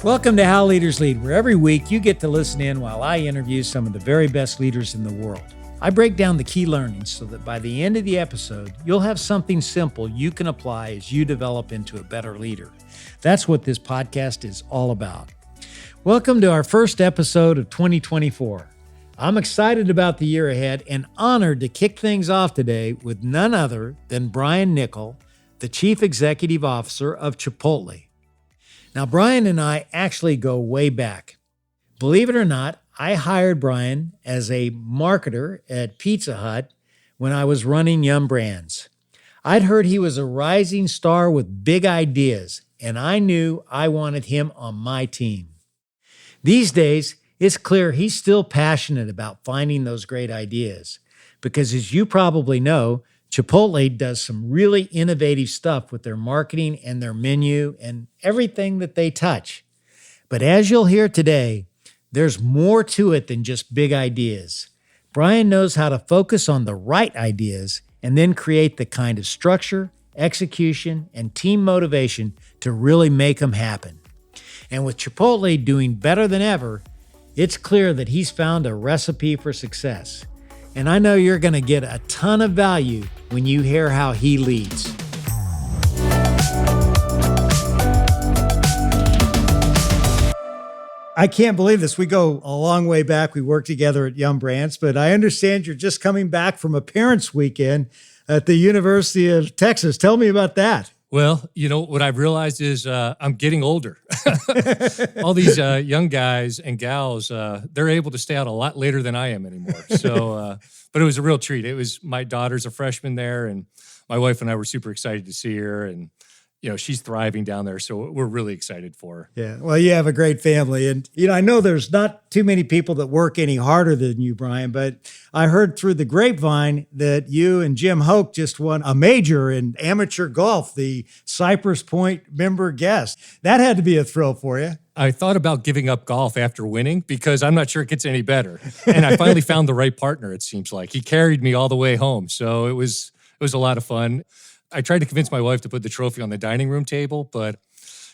Welcome to How Leaders Lead, where every week you get to listen in while I interview some of the very best leaders in the world. I break down the key learnings so that by the end of the episode, you'll have something simple you can apply as you develop into a better leader. That's what this podcast is all about. Welcome to our first episode of 2024. I'm excited about the year ahead and honored to kick things off today with none other than Brian Niccol, the Chief Executive Officer of Chipotle. Now, Brian and I actually go way back. Believe it or not, I hired Brian as a marketer at Pizza Hut when I was running Yum Brands. I'd heard he was a rising star with big ideas, and I knew I wanted him on my team. These days, it's clear he's still passionate about finding those great ideas because, as you probably know, Chipotle does some really innovative stuff with their marketing and their menu and everything that they touch. But as you'll hear today, there's more to it than just big ideas. Brian knows how to focus on the right ideas and then create the kind of structure, execution, and team motivation to really make them happen. And with Chipotle doing better than ever, it's clear that he's found a recipe for success. And I know you're going to get a ton of value when you hear how he leads. I can't believe this. We go a long way back. We worked together at Yum Brands, but I understand you're just coming back from a parents' weekend at the University of Texas. Tell me about that. Well, you know, what I've realized is I'm getting older. All these young guys and gals, they're able to stay out a lot later than I am anymore. So, but it was a real treat. It was my daughter's a freshman there, and my wife and I were super excited to see her. And, you know, she's thriving down there. So we're really excited for her. Yeah. Well, you have a great family. And, you know, I know there's not too many people that work any harder than you, Brian, but I heard through the grapevine that you and Jim Hoke just won a major in amateur golf, the Cypress Point member guest. That had to be a thrill for you. I thought about giving up golf after winning because I'm not sure it gets any better. And I finally found the right partner, it seems like. He carried me all the way home. So it was a lot of fun. I tried to convince my wife to put the trophy on the dining room table, but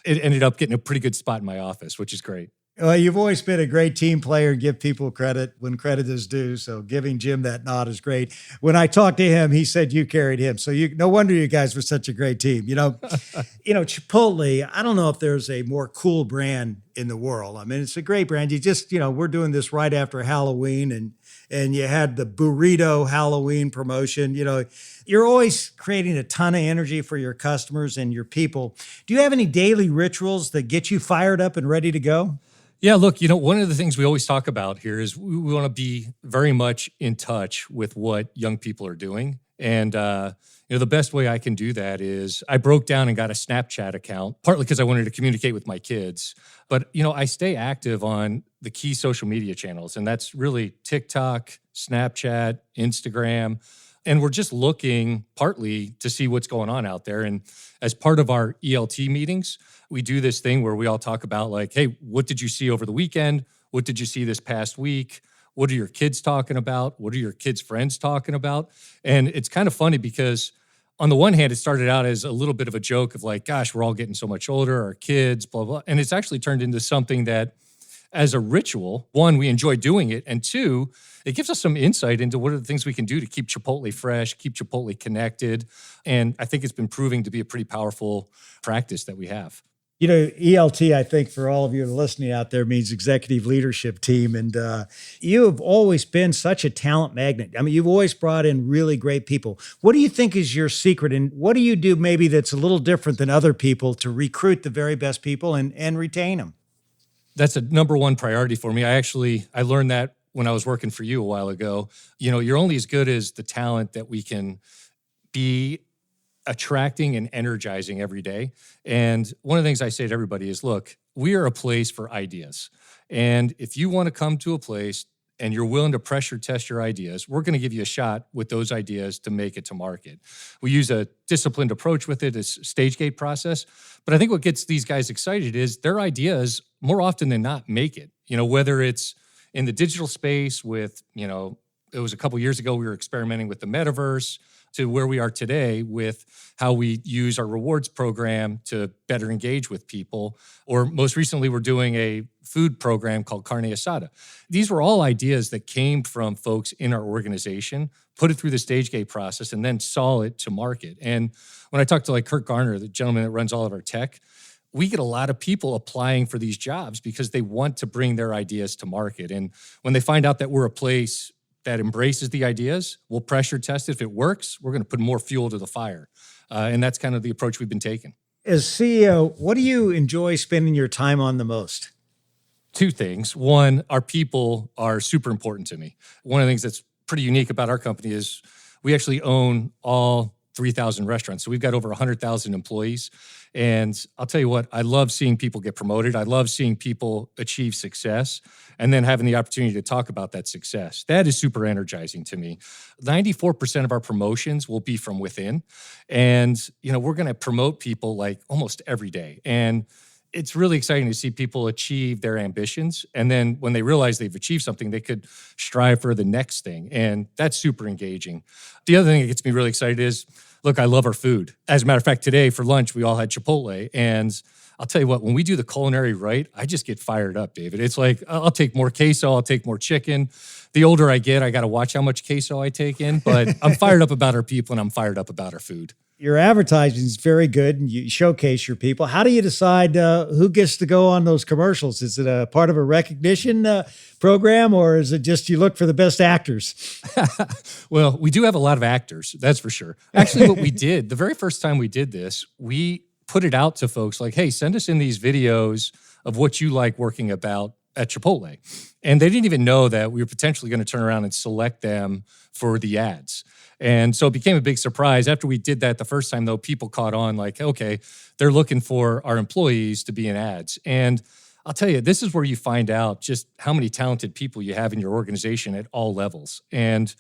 it ended up getting a pretty good spot in my office, which is great. Well, you've always been a great team player. Give people credit when credit is due. So giving Jim that nod is great. When I talked to him, he said you carried him. So no wonder you guys were such a great team. You know, Chipotle, I don't know if there's a more cool brand in the world. I mean, it's a great brand. You just, we're doing this right after Halloween and you had the burrito Halloween promotion. You're always creating a ton of energy for your customers and your people. Do you have any daily rituals that get you fired up and ready to go? Yeah, look, one of the things we always talk about here is we want to be very much in touch with what young people are doing. And, the best way I can do that is I broke down and got a Snapchat account, partly because I wanted to communicate with my kids. But, I stay active on the key social media channels, and that's really TikTok, Snapchat, Instagram. And we're just looking partly to see what's going on out there. And as part of our ELT meetings, we do this thing where we all talk about like, hey, what did you see over the weekend? What did you see this past week? What are your kids talking about? What are your kids' friends talking about? And it's kind of funny because on the one hand, it started out as a little bit of a joke of like, gosh, we're all getting so much older, our kids, blah, blah. And it's actually turned into something that as a ritual, one, we enjoy doing it. And two, it gives us some insight into what are the things we can do to keep Chipotle fresh, keep Chipotle connected. And I think it's been proving to be a pretty powerful practice that we have. ELT, I think for all of you listening out there, means executive leadership team. And you have always been such a talent magnet. I mean, you've always brought in really great people. What do you think is your secret? And what do you do maybe that's a little different than other people to recruit the very best people and retain them? That's a number one priority for me. I learned that when I was working for you a while ago. You're only as good as the talent that we can be attracting and energizing every day. And one of the things I say to everybody is, look, we are a place for ideas. And if you want to come to a place and you're willing to pressure test your ideas, we're going to give you a shot with those ideas to make it to market. We use a disciplined approach with it, it's a stage gate process. But I think what gets these guys excited is their ideas more often than not make it. Whether it's in the digital space with, it was a couple years ago, we were experimenting with the metaverse. to where we are today with how we use our rewards program to better engage with people. Or most recently, we're doing a food program called Carne Asada. These were all ideas that came from folks in our organization, put it through the stage gate process, and then saw it to market. And when I talked to like Kurt Garner, the gentleman that runs all of our tech, we get a lot of people applying for these jobs because they want to bring their ideas to market. And when they find out that we're a place that embraces the ideas, we'll pressure test it. If it works, we're going to put more fuel to the fire. And that's kind of the approach we've been taking. As CEO, what do you enjoy spending your time on the most? Two things. One, our people are super important to me. One of the things that's pretty unique about our company is we actually own all 3,000 restaurants. So we've got over 100,000 employees. And I'll tell you what, I love seeing people get promoted. I love seeing people achieve success and then having the opportunity to talk about that success. That is super energizing to me. 94% of our promotions will be from within. And, we're going to promote people like almost every day. And it's really exciting to see people achieve their ambitions. And then when they realize they've achieved something, they could strive for the next thing. And that's super engaging. The other thing that gets me really excited is, look, I love our food. As a matter of fact, today for lunch, we all had Chipotle. And I'll tell you what, when we do the culinary right, I just get fired up, David. It's like, I'll take more queso, I'll take more chicken. The older I get, I got to watch how much queso I take in. But I'm fired up about our people and I'm fired up about our food. Your advertising is very good and you showcase your people. How do you decide who gets to go on those commercials? Is it a part of a recognition program or is it just you look for the best actors? Well, we do have a lot of actors, that's for sure. Actually, what we did, the very first time we did this, we put it out to folks like, hey, send us in these videos of what you like working about at Chipotle. And they didn't even know that we were potentially going to turn around and select them for the ads. And so it became a big surprise. After we did that the first time, though, people caught on like, okay, they're looking for our employees to be in ads. And I'll tell you, this is where you find out just how many talented people you have in your organization at all levels. And,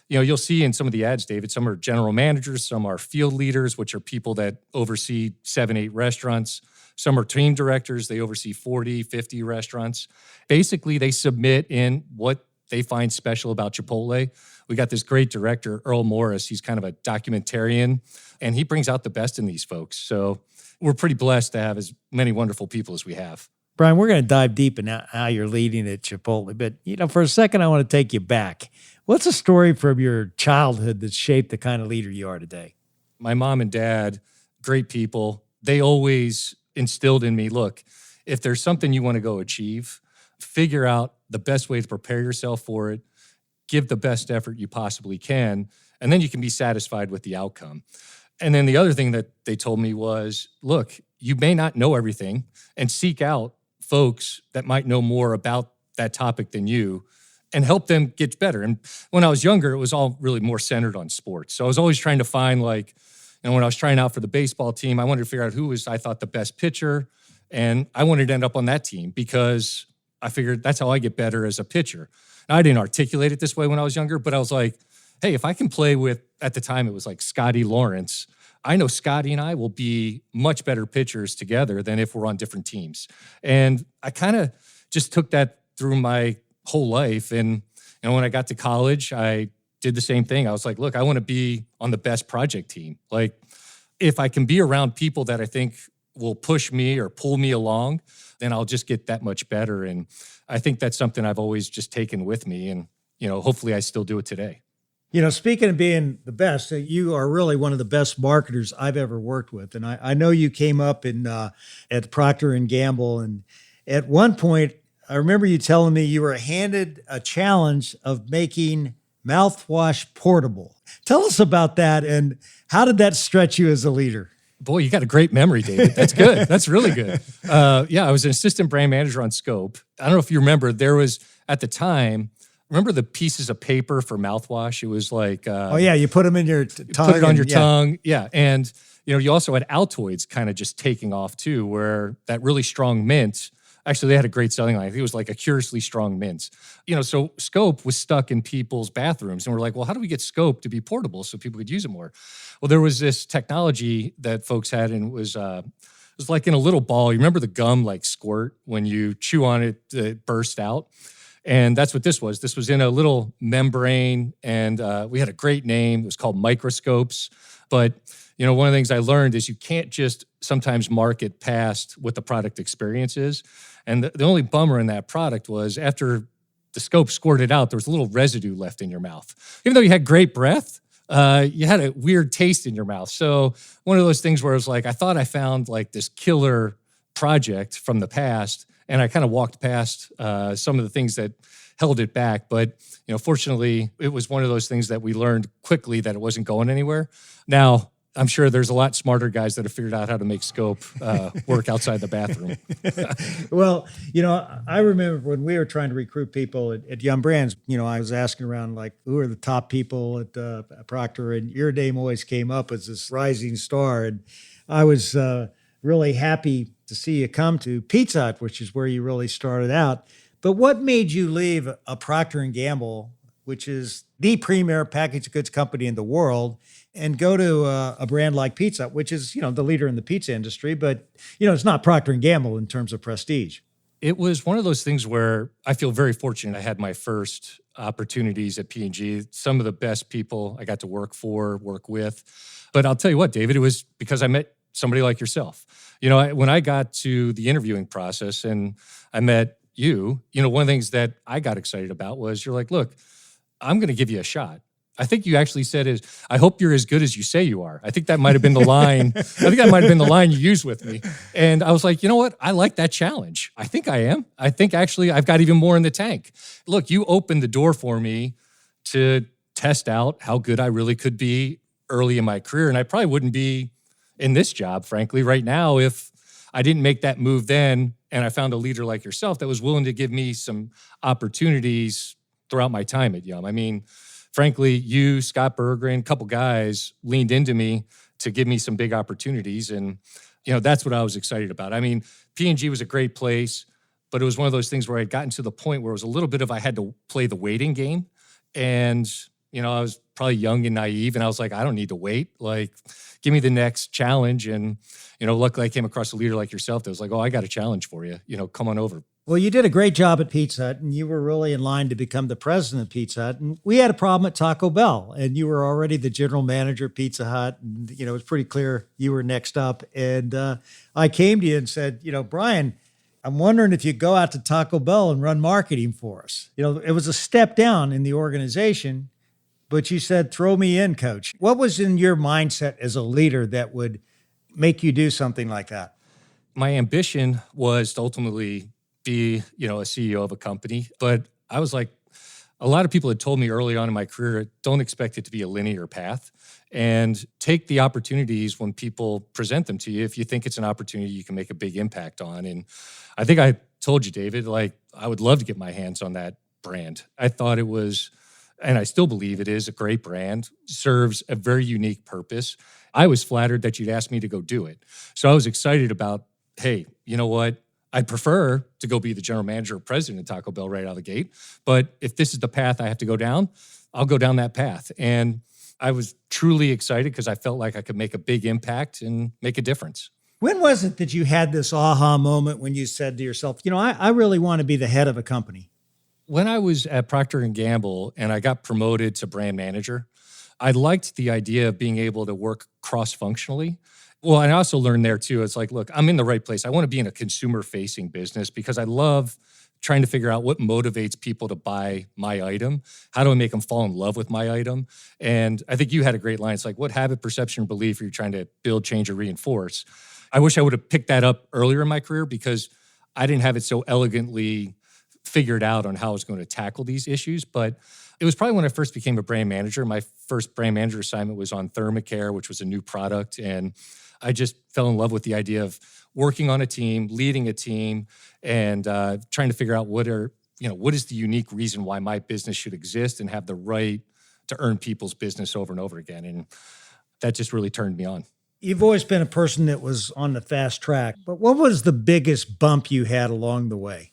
you'll see in some of the ads, David, some are general managers, some are field leaders, which are people that oversee 7, 8 restaurants. Some are team directors. They oversee 40, 50 restaurants. Basically, they submit in what they find special about Chipotle. We got this great director, Earl Morris. He's kind of a documentarian, and he brings out the best in these folks. So we're pretty blessed to have as many wonderful people as we have. Brian, we're going to dive deep in how you're leading at Chipotle. But, for a second, I want to take you back. What's a story from your childhood that shaped the kind of leader you are today? My mom and dad, great people. They always instilled in me, look, if there's something you want to go achieve, figure out the best way to prepare yourself for it, give the best effort you possibly can, and then you can be satisfied with the outcome. And then the other thing that they told me was, look, you may not know everything, and seek out folks that might know more about that topic than you and help them get better. And when I was younger, it was all really more centered on sports. So I was always trying to find when I was trying out for the baseball team, I wanted to figure out who was, I thought, the best pitcher. And I wanted to end up on that team because I figured that's how I get better as a pitcher. Now, I didn't articulate it this way when I was younger, but I was like, hey, if I can play with, at the time it was like Scotty Lawrence, I know Scotty and I will be much better pitchers together than if we're on different teams. And I kind of just took that through my whole life. And when I got to college, I did the same thing. I was like, look, I want to be on the best project team. Like, if I can be around people that I think will push me or pull me along, then I'll just get that much better. And I think that's something I've always just taken with me. And, hopefully I still do it today. Speaking of being the best, you are really one of the best marketers I've ever worked with. And I know you came up at Procter & Gamble. And at one point, I remember you telling me you were handed a challenge of making mouthwash portable. Tell us about that. And how did that stretch you as a leader? Boy, you got a great memory, David. That's good. That's really good. I was an assistant brand manager on Scope. I don't know if you remember, there was, at the time, remember the pieces of paper for mouthwash? It was like... you put them in your tongue. Put it on your tongue. Yeah. And, you also had Altoids kind of just taking off too, where that really strong mint, actually they had a great selling line. I think it was like a curiously strong mint. So Scope was stuck in people's bathrooms. And we're like, well, how do we get Scope to be portable so people could use it more? Well, there was this technology that folks had, and it was like in a little ball. You remember the gum like squirt when you chew on it, it burst out? And that's what this was. This was in a little membrane, and we had a great name. It was called Microscopes. But, one of the things I learned is you can't just sometimes market past what the product experience is. And the only bummer in that product was after the scope squirted out, there was a little residue left in your mouth. Even though you had great breath, you had a weird taste in your mouth. So one of those things where it was like, I thought I found like this killer project from the past, and I kind of walked past some of the things that held it back. But, fortunately, it was one of those things that we learned quickly that it wasn't going anywhere. Now, I'm sure there's a lot smarter guys that have figured out how to make scope work outside the bathroom. Well, I remember when we were trying to recruit people at Yum Brands, I was asking around like, who are the top people at Procter? And your name always came up as this rising star. And I was really happy to see you come to Pizza Hut, which is where you really started out. But what made you leave a Procter & Gamble, which is the premier packaged goods company in the world, and go to a brand like Pizza Hut, which is, the leader in the pizza industry, but, it's not Procter & Gamble in terms of prestige? It was one of those things where I feel very fortunate. I had my first opportunities at P&G, some of the best people I got to work with. But I'll tell you what, David, it was because I met somebody like yourself. When I got to the interviewing process and I met you, one of the things that I got excited about was you're like, look, I'm going to give you a shot. I think you actually said is, I hope you're as good as you say you are. I think that might have been the line. I think that might have been the line you used with me. And I was like, you know what? I like that challenge. I think I am. I think actually I've got even more in the tank. Look, you opened the door for me to test out how good I really could be early in my career. And I probably wouldn't be in this job, frankly, right now if I didn't make that move then and I found a leader like yourself that was willing to give me some opportunities throughout my time at Yum. I mean, frankly, you, Scott Berggren, a couple guys leaned into me to give me some big opportunities. And, that's what I was excited about. I mean, P&G was a great place, but it was one of those things where I'd gotten to the point where it was a little bit of I had to play the waiting game. And, I was probably young and naive, and I was like, I don't need to wait. Like, give me the next challenge. And, luckily I came across a leader like yourself that was like, oh, I got a challenge for you. Come on over. Well, you did a great job at Pizza Hut, and you were really in line to become the president of Pizza Hut. And we had a problem at Taco Bell, and you were already the general manager of Pizza Hut. And, it was pretty clear you were next up. And I came to you and said, Brian, I'm wondering if you go out to Taco Bell and run marketing for us. It was a step down in the organization, but you said, throw me in, coach. What was in your mindset as a leader that would make you do something like that? My ambition was to ultimately be, a CEO of a company. But I was like, a lot of people had told me early on in my career, don't expect it to be a linear path and take the opportunities when people present them to you. If you think it's an opportunity you can make a big impact on. And I think I told you, David, like, I would love to get my hands on that brand. I thought it was, and I still believe it is, a great brand, serves a very unique purpose. I was flattered that you'd asked me to go do it. So I was excited about, hey, you know what? I'd prefer to go be the general manager or president of Taco Bell right out of the gate. But if this is the path I have to go down, I'll go down that path. And I was truly excited because I felt like I could make a big impact and make a difference. When was it that you had this aha moment when you said to yourself, I really want to be the head of a company? When I was at Procter & Gamble and I got promoted to brand manager, I liked the idea of being able to work cross-functionally. Well, and I also learned there too, it's like, look, I'm in the right place. I want to be in a consumer-facing business because I love trying to figure out what motivates people to buy my item. How do I make them fall in love with my item? And I think you had a great line. It's like, what habit, perception, or belief are you trying to build, change, or reinforce? I wish I would have picked that up earlier in my career because I didn't have it so elegantly figured out on how I was going to tackle these issues. But it was probably when I first became a brand manager. My first brand manager assignment was on Thermacare, which was a new product. And I just fell in love with the idea of working on a team, leading a team, and trying to figure out what is the unique reason why my business should exist and have the right to earn people's business over and over again. And that just really turned me on. You've always been a person that was on the fast track, but what was the biggest bump you had along the way?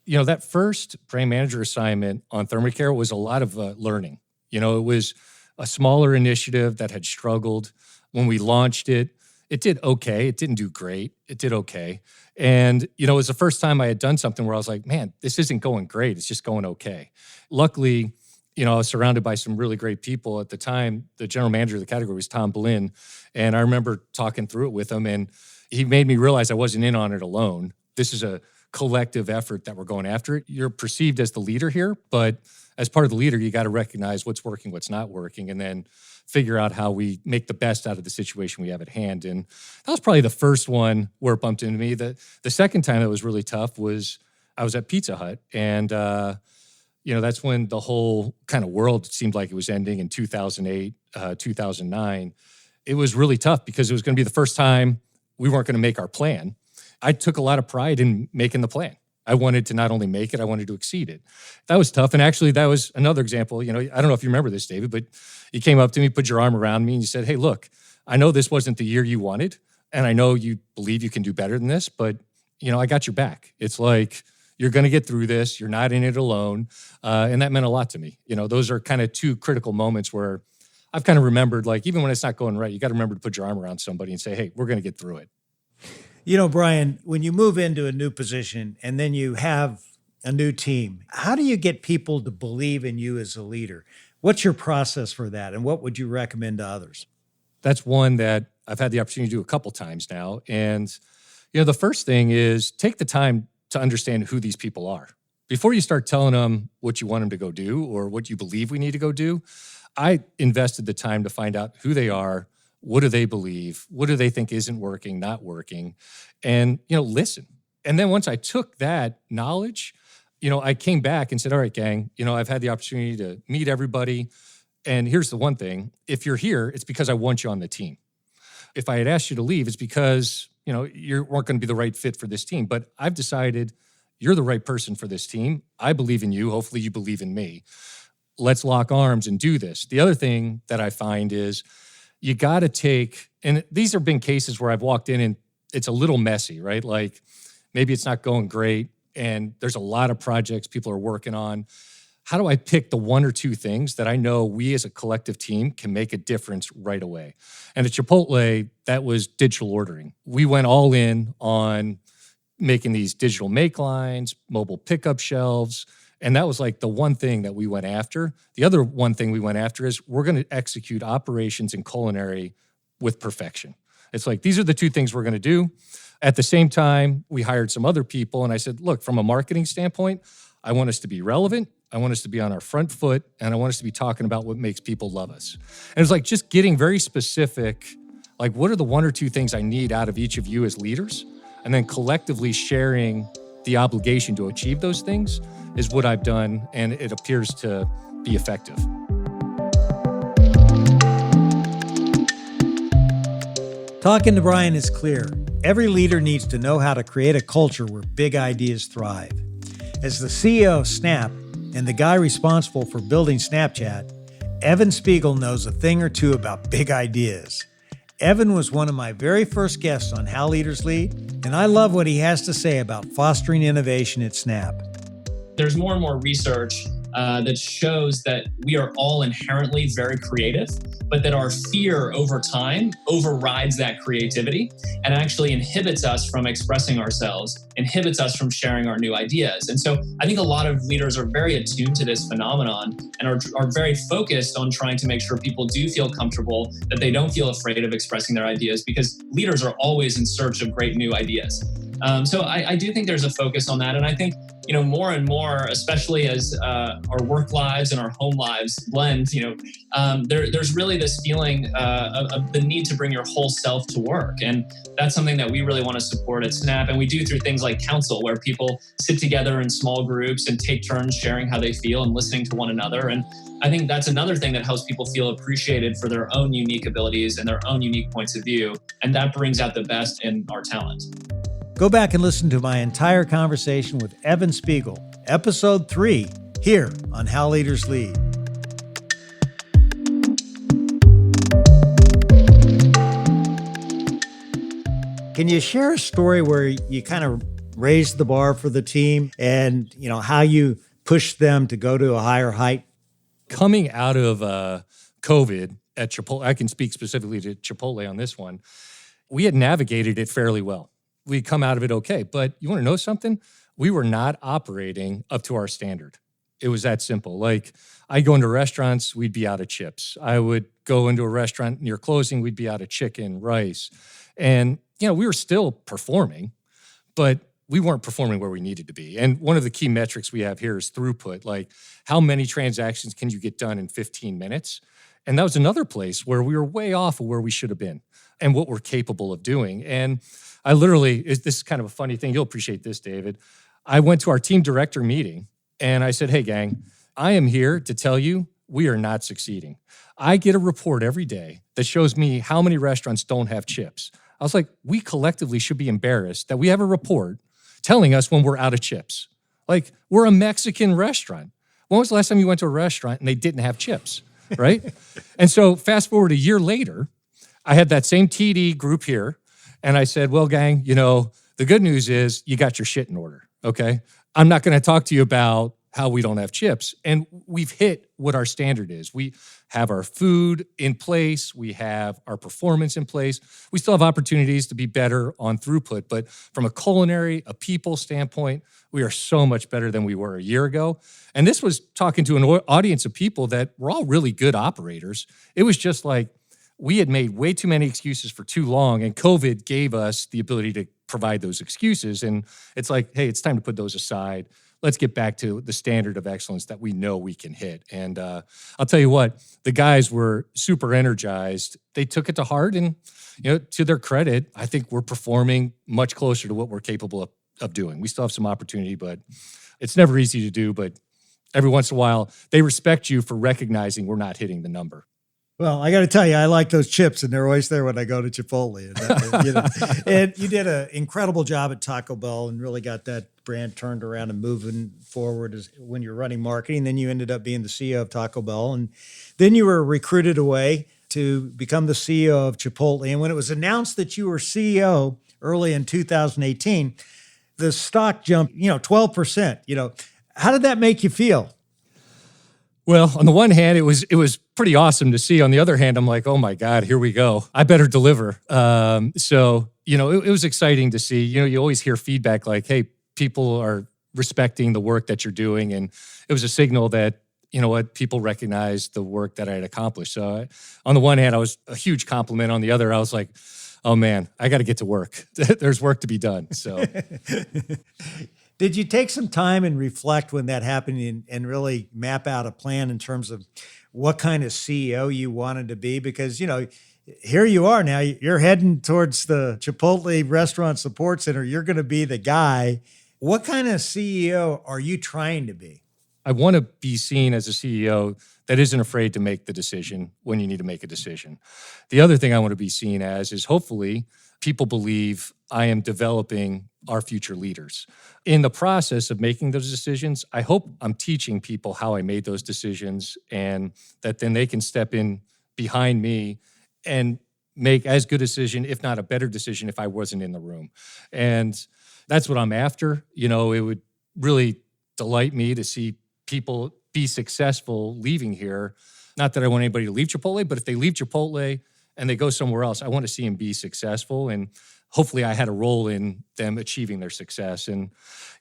That first brand manager assignment on Thermacare was a lot of learning. It was a smaller initiative that had struggled. When we launched it, it did okay. It didn't do great. It did okay. And, it was the first time I had done something where I was like, man, this isn't going great. It's just going okay. Luckily, I was surrounded by some really great people. At the time, the general manager of the category was Tom Blinn. And I remember talking through it with him, and he made me realize I wasn't in on it alone. This is a collective effort that we're going after it. You're perceived as the leader here, but as part of the leader, you got to recognize what's working, what's not working, and then figure out how we make the best out of the situation we have at hand. And that was probably the first one where it bumped into me. The second time that was really tough was I was at Pizza Hut, and that's when the whole kind of world seemed like it was ending in 2008, 2009. It was really tough because it was going to be the first time we weren't going to make our plan. I took a lot of pride in making the plan. I wanted to not only make it, I wanted to exceed it. That was tough. And actually, that was another example. I don't know if you remember this, David, but you came up to me, put your arm around me, and you said, hey, look, I know this wasn't the year you wanted, and I know you believe you can do better than this, but, I got your back. It's like, you're going to get through this. You're not in it alone. And that meant a lot to me. Those are kind of two critical moments where I've kind of remembered, like, even when it's not going right, you got to remember to put your arm around somebody and say, hey, we're going to get through it. Brian, when you move into a new position and then you have a new team, how do you get people to believe in you as a leader? What's your process for that? And what would you recommend to others? That's one that I've had the opportunity to do a couple times now. And, the first thing is take the time to understand who these people are. Before you start telling them what you want them to go do or what you believe we need to go do, I invested the time to find out who they are. What do they believe? What do they think isn't working, not working? And, listen. And then once I took that knowledge, I came back and said, all right, gang, I've had the opportunity to meet everybody. And here's the one thing. If you're here, it's because I want you on the team. If I had asked you to leave, it's because, you weren't going to be the right fit for this team. But I've decided you're the right person for this team. I believe in you. Hopefully you believe in me. Let's lock arms and do this. The other thing that I find is, you got to take, and these have been cases where I've walked in and it's a little messy, right? Like maybe it's not going great and there's a lot of projects people are working on. How do I pick the one or two things that I know we as a collective team can make a difference right away? And at Chipotle, that was digital ordering. We went all in on making these digital make lines, mobile pickup shelves, and that was like the one thing that we went after. The other one thing we went after is we're going to execute operations and culinary with perfection. It's like, these are the two things we're going to do. At the same time, we hired some other people. And I said, look, from a marketing standpoint, I want us to be relevant. I want us to be on our front foot. And I want us to be talking about what makes people love us. And it's like just getting very specific, like what are the one or two things I need out of each of you as leaders? And then collectively sharing the obligation to achieve those things is what I've done, and it appears to be effective. Talking to Brian is clear. Every leader needs to know how to create a culture where big ideas thrive. As the CEO of Snap and the guy responsible for building Snapchat, Evan Spiegel knows a thing or two about big ideas. Evan was one of my very first guests on How Leaders Lead, and I love what he has to say about fostering innovation at Snap. There's more and more research that shows that we are all inherently very creative, but that our fear over time overrides that creativity and actually inhibits us from expressing ourselves, inhibits us from sharing our new ideas. And so I think a lot of leaders are very attuned to this phenomenon and are very focused on trying to make sure people do feel comfortable, that they don't feel afraid of expressing their ideas, because leaders are always in search of great new ideas. So I do think there's a focus on that. And I think, more and more, especially as our work lives and our home lives blend, there's really this feeling of the need to bring your whole self to work. And that's something that we really want to support at Snap. And we do through things like council, where people sit together in small groups and take turns sharing how they feel and listening to one another. And I think that's another thing that helps people feel appreciated for their own unique abilities and their own unique points of view. And that brings out the best in our talent. Go back and listen to my entire conversation with Evan Spiegel, episode 3, here on How Leaders Lead. Can you share a story where you kind of raised the bar for the team and, how you pushed them to go to a higher height? Coming out of COVID at Chipotle, I can speak specifically to Chipotle on this one. we had navigated it fairly well. We'd come out of it okay. But you want to know something? We were not operating up to our standard. It was that simple. Like, I go into restaurants, we'd be out of chips. I would go into a restaurant near closing, we'd be out of chicken, rice. And, we were still performing, but we weren't performing where we needed to be. And one of the key metrics we have here is throughput. Like, how many transactions can you get done in 15 minutes? And that was another place where we were way off of where we should have been and what we're capable of doing. And I literally, this is kind of a funny thing. You'll appreciate this, David. I went to our team director meeting and I said, hey, gang, I am here to tell you we are not succeeding. I get a report every day that shows me how many restaurants don't have chips. I was like, we collectively should be embarrassed that we have a report telling us when we're out of chips. Like, we're a Mexican restaurant. When was the last time you went to a restaurant and they didn't have chips, right? And so fast forward a year later, I had that same TD group here, and I said, well, gang, the good news is you got your shit in order, okay? I'm not going to talk to you about how we don't have chips. And we've hit what our standard is. We have our food in place. We have our performance in place. We still have opportunities to be better on throughput. But from a culinary, a people standpoint, we are so much better than we were a year ago. And this was talking to an audience of people that were all really good operators. It was just like we had made way too many excuses for too long, and COVID gave us the ability to provide those excuses. And it's like, hey, it's time to put those aside. Let's get back to the standard of excellence that we know we can hit. And I'll tell you what, the guys were super energized. They took it to heart, and to their credit, I think we're performing much closer to what we're capable of doing. We still have some opportunity, but it's never easy to do. But every once in a while, they respect you for recognizing we're not hitting the number. Well, I got to tell you, I like those chips, and they're always there when I go to Chipotle. And you did an incredible job at Taco Bell and really got that brand turned around and moving forward when you're running marketing. Then you ended up being the CEO of Taco Bell, and then you were recruited away to become the CEO of Chipotle. And when it was announced that you were CEO early in 2018, the stock jumped, 12%. How did that make you feel? Well, on the one hand, it was pretty awesome to see. On the other hand, I'm like, oh my God, here we go. I better deliver. So it was exciting to see. You always hear feedback like, hey, people are respecting the work that you're doing. And it was a signal that, people recognize the work that I had accomplished. So on the one hand, I was a huge compliment. On the other, I was like, oh man, I got to get to work. There's work to be done. So. Did you take some time and reflect when that happened and really map out a plan in terms of what kind of CEO you wanted to be? Because, here you are now, you're heading towards the Chipotle Restaurant Support Center. You're going to be the guy. What kind of CEO are you trying to be? I want to be seen as a CEO that isn't afraid to make the decision when you need to make a decision. The other thing I want to be seen as is hopefully people believe I am developing our future leaders. In the process of making those decisions, I hope I'm teaching people how I made those decisions and that then they can step in behind me and make as good a decision, if not a better decision, if I wasn't in the room. And that's what I'm after. It would really delight me to see people be successful leaving here. Not that I want anybody to leave Chipotle, but if they leave Chipotle and they go somewhere else, I want to see them be successful. And hopefully I had a role in them achieving their success. And,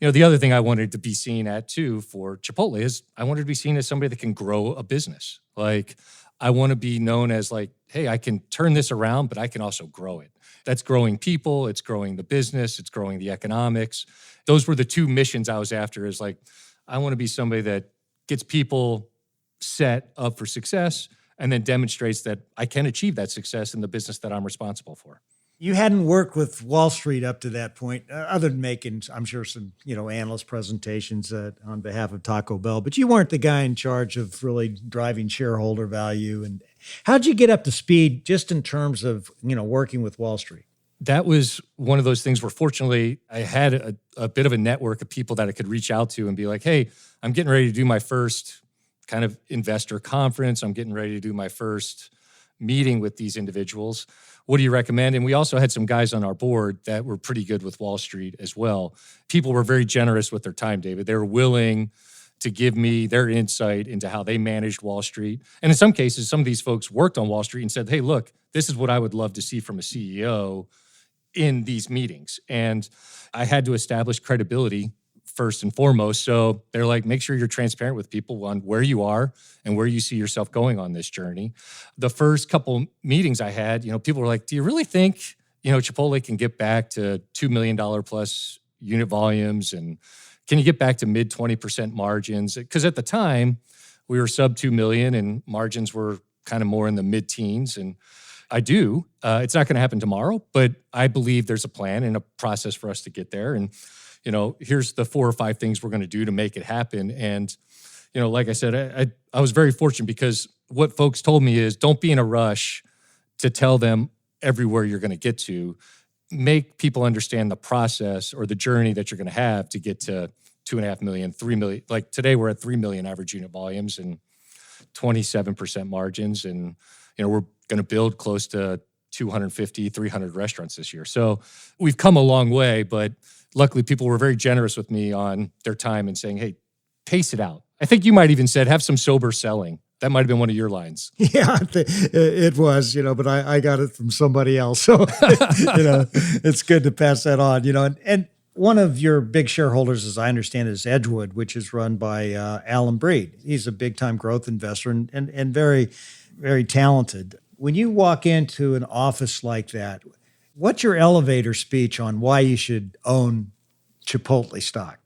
the other thing I wanted to be seen at too for Chipotle is I wanted to be seen as somebody that can grow a business. Like, I want to be known as like, hey, I can turn this around, but I can also grow it. That's growing people, it's growing the business, it's growing the economics. Those were the two missions I was after, is like, I want to be somebody that gets people set up for success and then demonstrates that I can achieve that success in the business that I'm responsible for. You hadn't worked with Wall Street up to that point, other than making, I'm sure, some, analyst presentations on behalf of Taco Bell, but you weren't the guy in charge of really driving shareholder value. And how'd you get up to speed just in terms of, working with Wall Street? That was one of those things where fortunately I had a bit of a network of people that I could reach out to and be like, hey, I'm getting ready to do my first kind of investor conference. I'm getting ready to do my first meeting with these individuals. What do you recommend? And we also had some guys on our board that were pretty good with Wall Street as well. People were very generous with their time, David. They were willing to give me their insight into how they managed Wall Street. And in some cases, some of these folks worked on Wall Street and said, hey, look, this is what I would love to see from a CEO in these meetings. And I had to establish credibility first and foremost. So they're like, make sure you're transparent with people on where you are and where you see yourself going on this journey. The first couple meetings I had, people were like, do you really think, Chipotle can get back to $2 million plus unit volumes? And can you get back to mid 20% margins? Because at the time we were sub 2 million and margins were kind of more in the mid teens. And I do. It's not going to happen tomorrow, but I believe there's a plan and a process for us to get there. And here's the 4 or 5 things we're going to do to make it happen. And, like I said, I was very fortunate because what folks told me is don't be in a rush to tell them everywhere you're going to get to. Make people understand the process or the journey that you're going to have to get to 2.5 million, 3 million. Like today we're at 3 million average unit volumes and 27% margins. And, we're going to build close to 250, 300 restaurants this year. So we've come a long way, but luckily, people were very generous with me on their time and saying, hey, pace it out. I think you might even said, have some sober selling. That might have been one of your lines. Yeah, it was, but I got it from somebody else. So, it's good to pass that on, and one of your big shareholders, as I understand, is Edgewood, which is run by Alan Breed. He's a big-time growth investor and very, very talented. When you walk into an office like that, what's your elevator speech on why you should own Chipotle stock?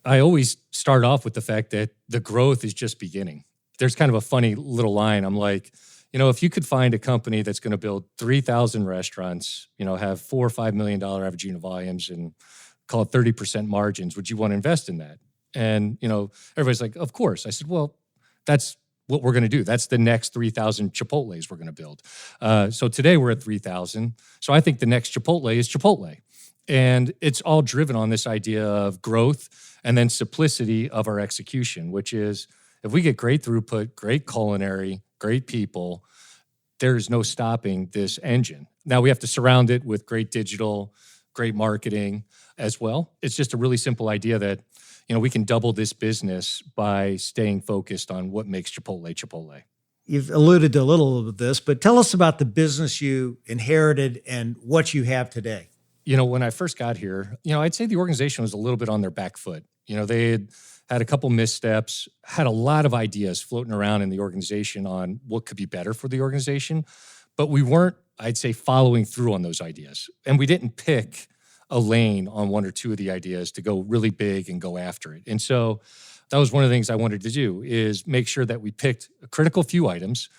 I always start off with the fact that the growth is just beginning. There's kind of a funny little line. I'm like, if you could find a company that's going to build 3,000 restaurants, have $4 or $5 million average unit volumes and call it 30% margins, would you want to invest in that? And, everybody's like, of course. I said, well, that's what we're going to do. That's the next 3,000 Chipotles we're going to build. So today we're at 3,000. So I think the next Chipotle is Chipotle. And it's all driven on this idea of growth and then simplicity of our execution, which is if we get great throughput, great culinary, great people, there's no stopping this engine. Now we have to surround it with great digital, great marketing as well. It's just a really simple idea that we can double this business by staying focused on what makes Chipotle Chipotle. You've alluded to a little of this, but tell us about the business you inherited and what you have today. When I first got here, I'd say the organization was a little bit on their back foot. They had a couple missteps, had a lot of ideas floating around in the organization on what could be better for the organization, but we weren't, I'd say, following through on those ideas. And we didn't pick a lane on 1 or 2 of the ideas to go really big and go after it. And so that was one of the things I wanted to do is make sure that we picked a critical few items.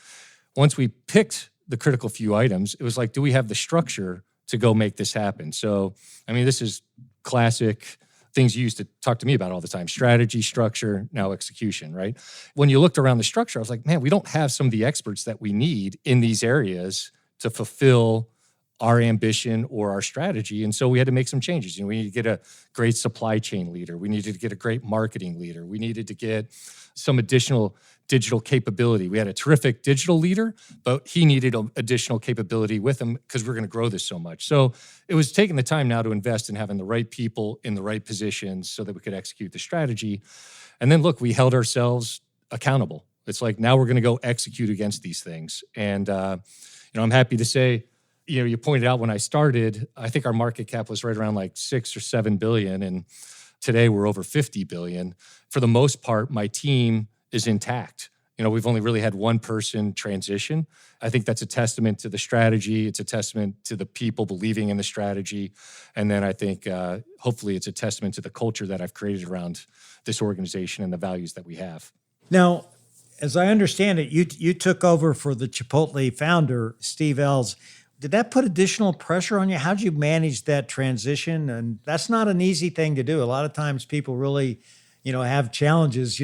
Once we picked the critical few items, it was like, do we have the structure to go make this happen? So, this is classic things you used to talk to me about all the time: strategy, structure, now execution, right? When you looked around the structure, I was like, man, we don't have some of the experts that we need in these areas to fulfill our ambition or our strategy. And so we had to make some changes. We needed to get a great supply chain leader. We needed to get a great marketing leader. We needed to get some additional digital capability. We had a terrific digital leader, but he needed additional capability with him because we're going to grow this so much. So it was taking the time now to invest in having the right people in the right positions so that we could execute the strategy. And then look, we held ourselves accountable. It's like, now we're going to go execute against these things. And, I'm happy to say, you pointed out when I started, I think our market cap was right around like 6 or 7 billion. And today we're over 50 billion. For the most part, my team is intact. We've only really had one person transition. I think that's a testament to the strategy. It's a testament to the people believing in the strategy. And then I think hopefully it's a testament to the culture that I've created around this organization and the values that we have. Now, as I understand it, you took over for the Chipotle founder, Steve Ells. Did that put additional pressure on you? How'd you manage that transition? And that's not an easy thing to do. A lot of times people really, have challenges,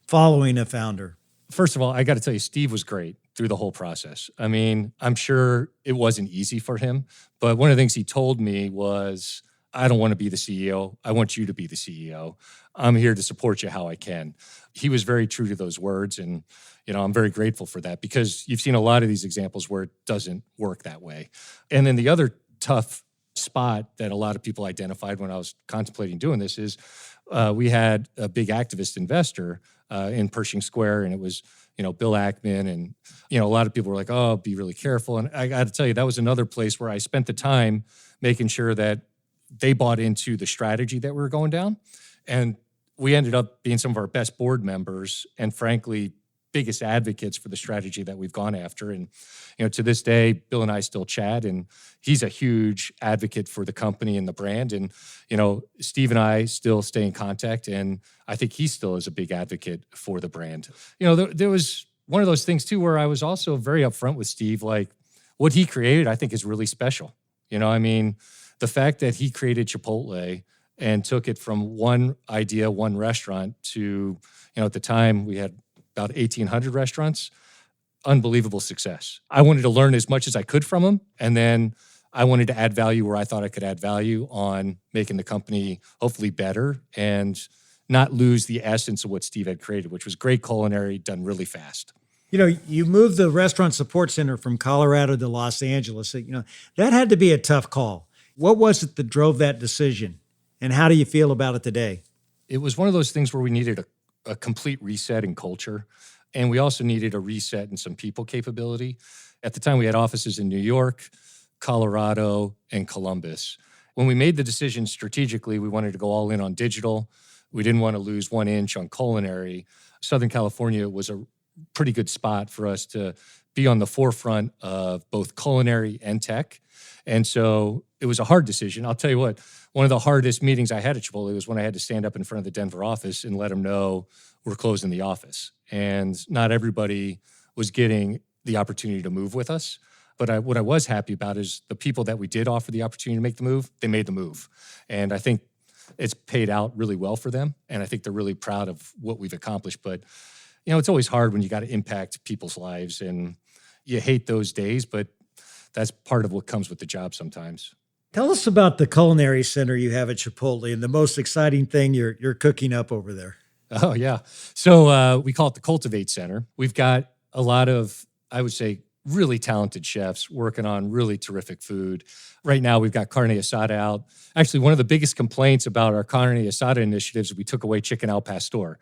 following a founder. First of all, I got to tell you, Steve was great through the whole process. I'm sure it wasn't easy for him, but one of the things he told me was, I don't want to be the CEO. I want you to be the CEO. I'm here to support you how I can. He was very true to those words. And, I'm very grateful for that because you've seen a lot of these examples where it doesn't work that way. And then the other tough spot that a lot of people identified when I was contemplating doing this is we had a big activist investor in Pershing Square, and it was, Bill Ackman, and, a lot of people were like, oh, be really careful. And I got to tell you, that was another place where I spent the time making sure that they bought into the strategy that we were going down. And we ended up being some of our best board members and, frankly, biggest advocates for the strategy that we've gone after. And, to this day, Bill and I still chat, and he's a huge advocate for the company and the brand. And, Steve and I still stay in contact, and I think he still is a big advocate for the brand. There was one of those things too, where I was also very upfront with Steve, like what he created, I think is really special. The fact that he created Chipotle and took it from one idea, one restaurant to, at the time we had about 1,800 restaurants, unbelievable success. I wanted to learn as much as I could from him. And then I wanted to add value where I thought I could add value on making the company hopefully better and not lose the essence of what Steve had created, which was great culinary done really fast. You moved the restaurant support center from Colorado to Los Angeles. That had to be a tough call. What was it that drove that decision? And how do you feel about it today? It was one of those things where we needed a complete reset in culture. And we also needed a reset in some people capability. At the time, we had offices in New York, Colorado, and Columbus. When we made the decision strategically, we wanted to go all in on digital. We didn't want to lose 1 inch on culinary. Southern California was a pretty good spot for us to be on the forefront of both culinary and tech. And so it was a hard decision. I'll tell you what, one of the hardest meetings I had at Chipotle was when I had to stand up in front of the Denver office and let them know we're closing the office. And not everybody was getting the opportunity to move with us. But what I was happy about is the people that we did offer the opportunity to make the move, they made the move. And I think it's paid out really well for them. And I think they're really proud of what we've accomplished. But, it's always hard when you got to impact people's lives, and you hate those days, but that's part of what comes with the job sometimes. Tell us about the culinary center you have at Chipotle and the most exciting thing you're cooking up over there. Oh, yeah. So we call it the Cultivate Center. We've got a lot of, I would say, really talented chefs working on really terrific food. Right now, we've got carne asada out. Actually, one of the biggest complaints about our carne asada initiatives is we took away chicken al pastor,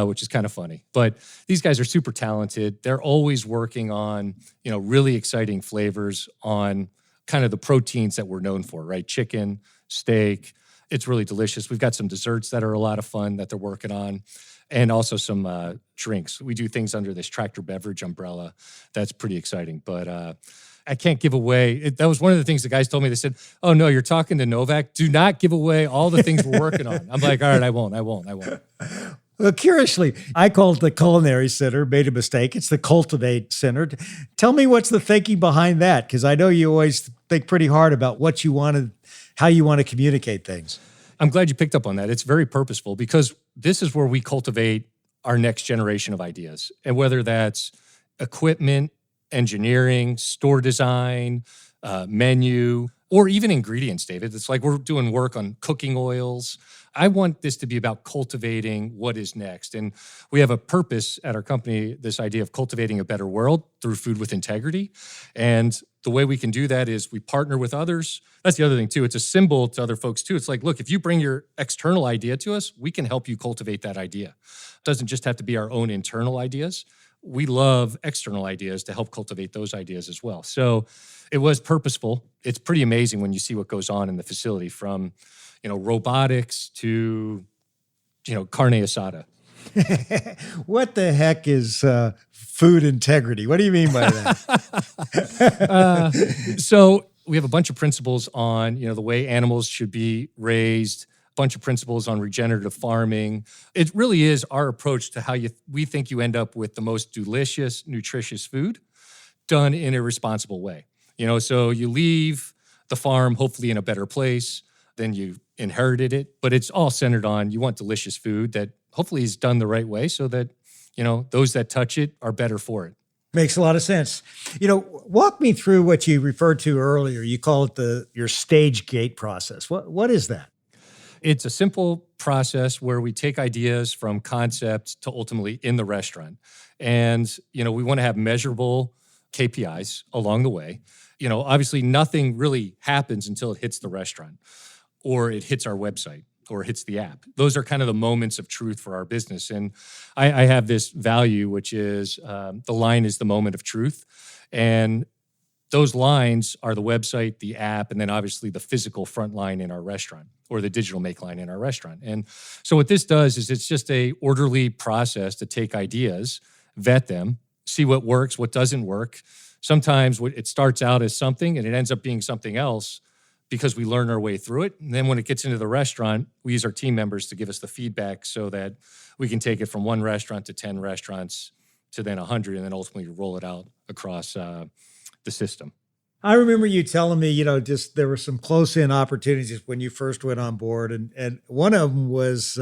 which is kind of funny. But these guys are super talented. They're always working on, really exciting flavors on kind of the proteins that we're known for, right? Chicken, steak. It's really delicious. We've got some desserts that are a lot of fun that they're working on, and also some drinks. We do things under this Tractor Beverage umbrella. That's pretty exciting. But I can't give away. That was one of the things the guys told me. They said, oh, no, you're talking to Novak. Do not give away all the things we're working on. I'm like, all right, I won't. Well, curiously, I called it the Culinary Center, made a mistake. It's the Cultivate Center. Tell me what's the thinking behind that, because I know you always think pretty hard about what you want to, how you want to communicate things. I'm glad you picked up on that. It's very purposeful, because this is where we cultivate our next generation of ideas. And whether that's equipment, engineering, store design, menu, or even ingredients, David. It's like we're doing work on cooking oils. I want this to be about cultivating what is next. And we have a purpose at our company, this idea of cultivating a better world through food with integrity. And the way we can do that is we partner with others. That's the other thing too. It's a symbol to other folks too. It's like, look, if you bring your external idea to us, we can help you cultivate that idea. It doesn't just have to be our own internal ideas. We love external ideas to help cultivate those ideas as well. So it was purposeful. It's pretty amazing when you see what goes on in the facility, from, robotics to, carne asada. What the heck is food integrity? What do you mean by that? So we have a bunch of principles on, the way animals should be raised, a bunch of principles on regenerative farming. It really is our approach to how we think you end up with the most delicious, nutritious food done in a responsible way. So you leave the farm hopefully in a better place than you inherited it, but it's all centered on you want delicious food that hopefully is done the right way so that, those that touch it are better for it. Makes a lot of sense. Walk me through what you referred to earlier. You call it your stage gate process. What is that? It's a simple process where we take ideas from concept to ultimately in the restaurant. And, we want to have measurable KPIs along the way. Obviously nothing really happens until it hits the restaurant or it hits our website. or hits the app. Those are kind of the moments of truth for our business. And I have this value, which is the line is the moment of truth. And those lines are the website, the app, and then obviously the physical front line in our restaurant or the digital make line in our restaurant. And so what this does is it's just a orderly process to take ideas, vet them, see what works, what doesn't work. Sometimes it starts out as something and it ends up being something else because we learn our way through it. And then when it gets into the restaurant, we use our team members to give us the feedback so that we can take it from one restaurant to 10 restaurants to then 100 and then ultimately roll it out across the system. I remember you telling me, just there were some close-in opportunities when you first went on board. And one of them was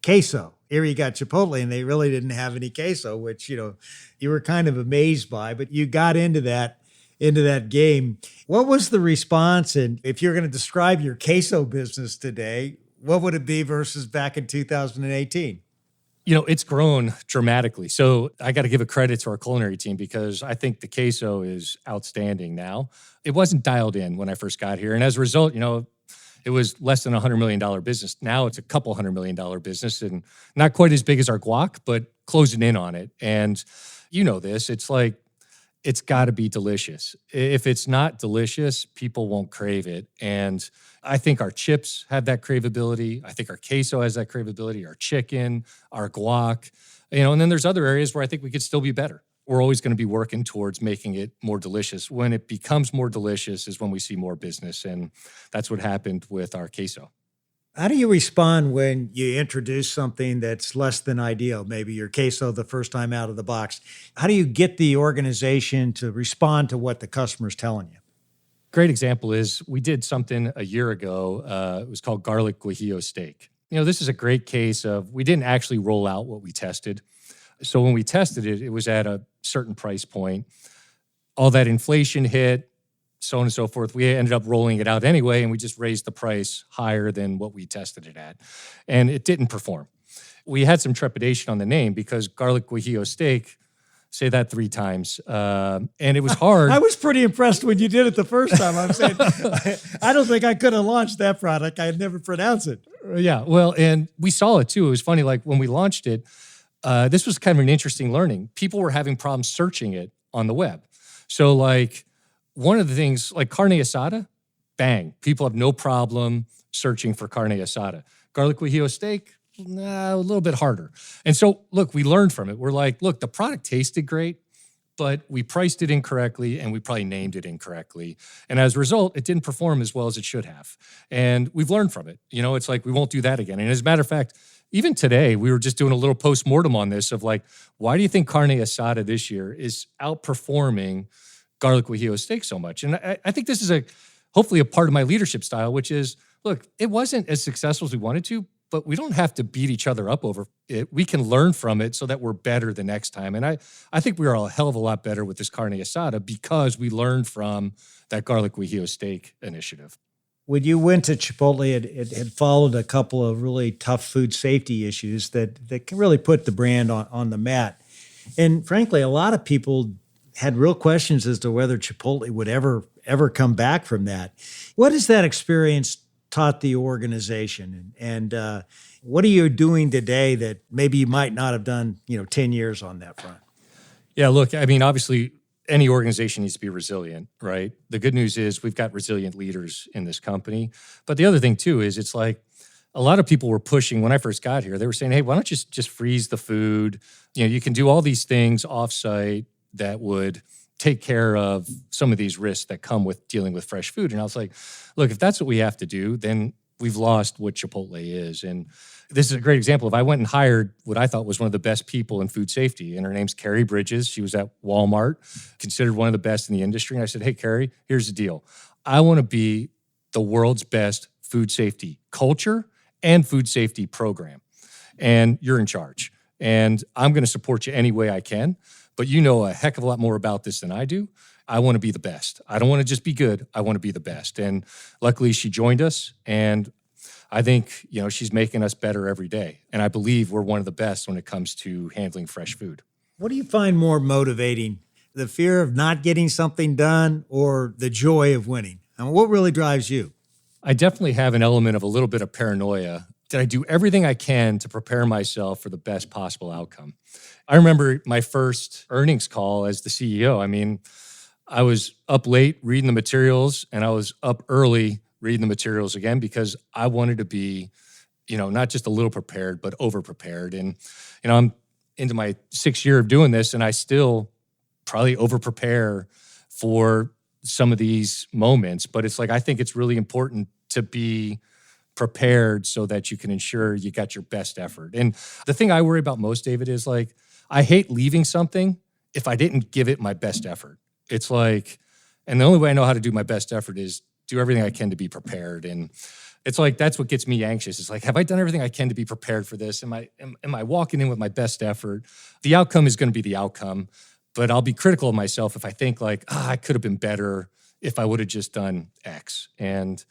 queso. Here you got Chipotle, and they really didn't have any queso, which, you were kind of amazed by, but you got into that game. What was the response? And if you're going to describe your queso business today, what would it be versus back in 2018? It's grown dramatically. So I got to give a credit to our culinary team because I think the queso is outstanding now. It wasn't dialed in when I first got here. And as a result, it was less than $100 million business. Now it's a couple $100 million business and not quite as big as our guac, but closing in on it. And this, it's like, it's got to be delicious. If it's not delicious, people won't crave it. And I think our chips have that craveability. I think our queso has that craveability, our chicken, our guac, and then there's other areas where I think we could still be better. We're always going to be working towards making it more delicious. When it becomes more delicious is when we see more business. And that's what happened with our queso. How do you respond when you introduce something that's less than ideal? Maybe your queso the first time out of the box. How do you get the organization to respond to what the customer's telling you? Great example is we did something a year ago. It was called garlic guajillo steak. This is a great case of we didn't actually roll out what we tested. So when we tested it, it was at a certain price point. All that inflation hit, so on and so forth. We ended up rolling it out anyway, and we just raised the price higher than what we tested it at. And it didn't perform. We had some trepidation on the name because garlic guajillo steak, say that 3 times. And it was hard. I was pretty impressed when you did it the first time. I'm saying, I don't think I could have launched that product. I'd never pronounce it. Yeah, well, and we saw it too. It was funny, like when we launched it, this was kind of an interesting learning. People were having problems searching it on the web. So like one of the things, like carne asada, bang, people have no problem searching for carne asada. Garlic guajillo steak, a little bit harder. And so, look, we learned from it. We're like, look, the product tasted great, but we priced it incorrectly and we probably named it incorrectly. And as a result, it didn't perform as well as it should have. And we've learned from it. It's like, we won't do that again. And as a matter of fact, even today, we were just doing a little post-mortem on this of like, why do you think carne asada this year is outperforming garlic guajillo steak so much? And I think this is hopefully a part of my leadership style, which is, look, it wasn't as successful as we wanted to, but we don't have to beat each other up over it. We can learn from it so that we're better the next time. And I think we are a hell of a lot better with this carne asada because we learned from that garlic guajillo steak initiative. When you went to Chipotle, it had followed a couple of really tough food safety issues that can really put the brand on the mat. And frankly, a lot of people had real questions as to whether Chipotle would ever come back from that. What has that experience taught the organization? And what are you doing today that maybe you might not have done, 10 years on that front? Yeah, look, I mean, obviously, any organization needs to be resilient, right? The good news is we've got resilient leaders in this company. But the other thing, too, is it's like a lot of people were pushing when I first got here. They were saying, hey, why don't you just freeze the food? You can do all these things offsite that would take care of some of these risks that come with dealing with fresh food. And I was like, look, if that's what we have to do, then we've lost what Chipotle is. And this is a great example. If I went and hired what I thought was one of the best people in food safety, and her name's Carrie Bridges. She was at Walmart, considered one of the best in the industry. And I said, hey, Carrie, here's the deal. I want to be the world's best food safety culture and food safety program. And you're in charge. And I'm going to support you any way I can. But you know a heck of a lot more about this than I do. I want to be the best. I don't want to just be good. I want to be the best. And luckily she joined us. And I think, she's making us better every day. And I believe we're one of the best when it comes to handling fresh food. What do you find more motivating? The fear of not getting something done or the joy of winning? And what really drives you? I definitely have an element of a little bit of paranoia. Did I do everything I can to prepare myself for the best possible outcome? I remember my first earnings call as the CEO. I mean, I was up late reading the materials, and I was up early reading the materials again because I wanted to be, not just a little prepared, but over prepared. And, I'm into my 6th year of doing this, and I still probably over prepare for some of these moments. But it's like, I think it's really important to be prepared so that you can ensure you got your best effort. And the thing I worry about most, David, is like, I hate leaving something if I didn't give it my best effort. It's like, and the only way I know how to do my best effort is do everything I can to be prepared. And it's like, that's what gets me anxious. It's like, have I done everything I can to be prepared for this? Am I walking in with my best effort? The outcome is going to be the outcome, but I'll be critical of myself if I think like, I could have been better if I would have just done X. And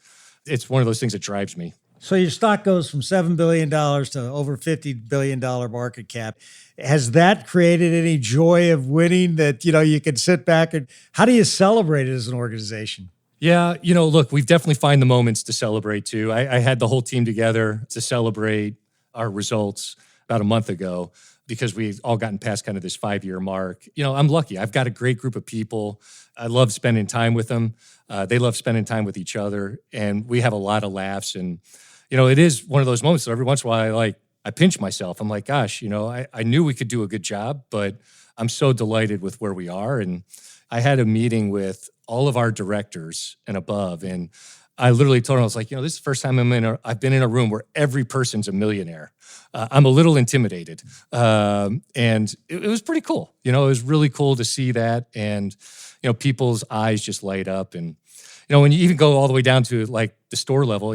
it's one of those things that drives me. So your stock goes from $7 billion to over $50 billion market cap. Has that created any joy of winning that, you can sit back and how do you celebrate it as an organization? Yeah, look, we've definitely find the moments to celebrate too. I had the whole team together to celebrate our results about a month ago because we've all gotten past kind of this 5-year mark. I'm lucky. I've got a great group of people. I love spending time with them. They love spending time with each other, and we have a lot of laughs. And, it is one of those moments that every once in a while I pinch myself. I'm like, gosh, I knew we could do a good job, but I'm so delighted with where we are. And I had a meeting with all of our directors and above, and I literally told them, I was like, this is the first time I've been in a room where every person's a millionaire. I'm a little intimidated. And it was pretty cool. It was really cool to see that. And, people's eyes just light up. And, when you even go all the way down to like the store level,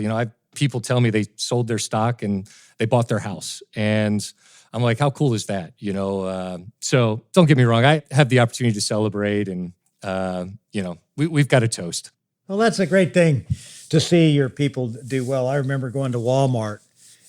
people tell me they sold their stock and they bought their house. And I'm like, how cool is that? So don't get me wrong. I have the opportunity to celebrate and, we've got a toast. Well, that's a great thing to see your people do well. I remember going to Walmart,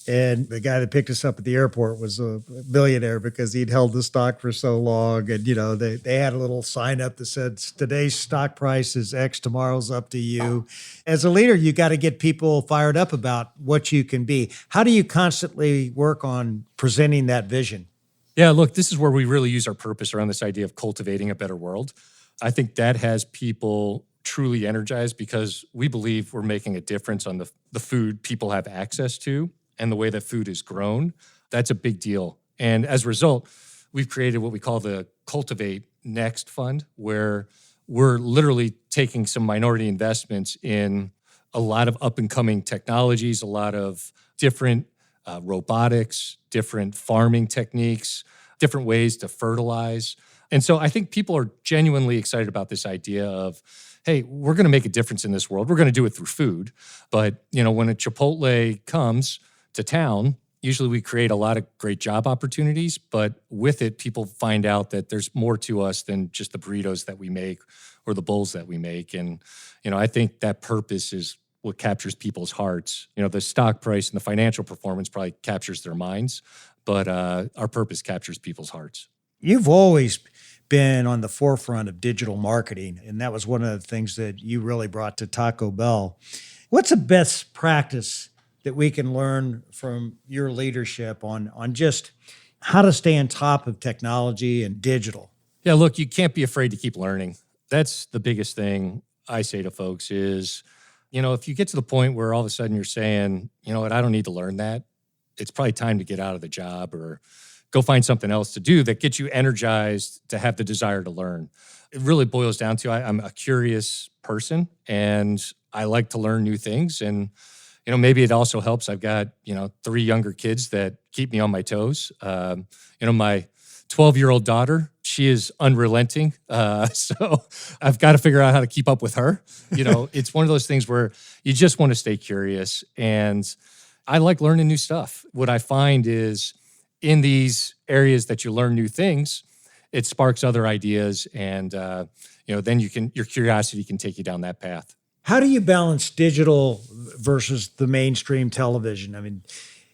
and the guy that picked us up at the airport was a billionaire because he'd held the stock for so long. And, they had a little sign up that said, today's stock price is X, tomorrow's up to you. As a leader, you got to get people fired up about what you can be. How do you constantly work on presenting that vision? Yeah, look, this is where we really use our purpose around this idea of cultivating a better world. I think that has people truly energized because we believe we're making a difference on the food people have access to and the way that food is grown. That's a big deal. And as a result, we've created what we call the Cultivate Next Fund, where we're literally taking some minority investments in a lot of up-and-coming technologies, a lot of different robotics, different farming techniques, different ways to fertilize. And so I think people are genuinely excited about this idea of, hey, we're going to make a difference in this world. We're going to do it through food. But, when a Chipotle comes to town, usually we create a lot of great job opportunities. But with it, people find out that there's more to us than just the burritos that we make or the bowls that we make. And, I think that purpose is what captures people's hearts. The stock price and the financial performance probably captures their minds, but our purpose captures people's hearts. You've always been on the forefront of digital marketing, and that was one of the things that you really brought to Taco Bell. What's a best practice that we can learn from your leadership on just how to stay on top of technology and digital? Yeah, look, you can't be afraid to keep learning. That's the biggest thing I say to folks is, if you get to the point where all of a sudden you're saying, I don't need to learn that, it's probably time to get out of the job or go find something else to do that gets you energized to have the desire to learn. It really boils down to I'm a curious person and I like to learn new things. And, maybe it also helps. I've got, 3 younger kids that keep me on my toes. My 12-year-old daughter, she is unrelenting. So I've got to figure out how to keep up with her. It's one of those things where you just want to stay curious. And I like learning new stuff. What I find is, in these areas that you learn new things, it sparks other ideas, and then your curiosity can take you down that path. How do you balance digital versus the mainstream television? I mean,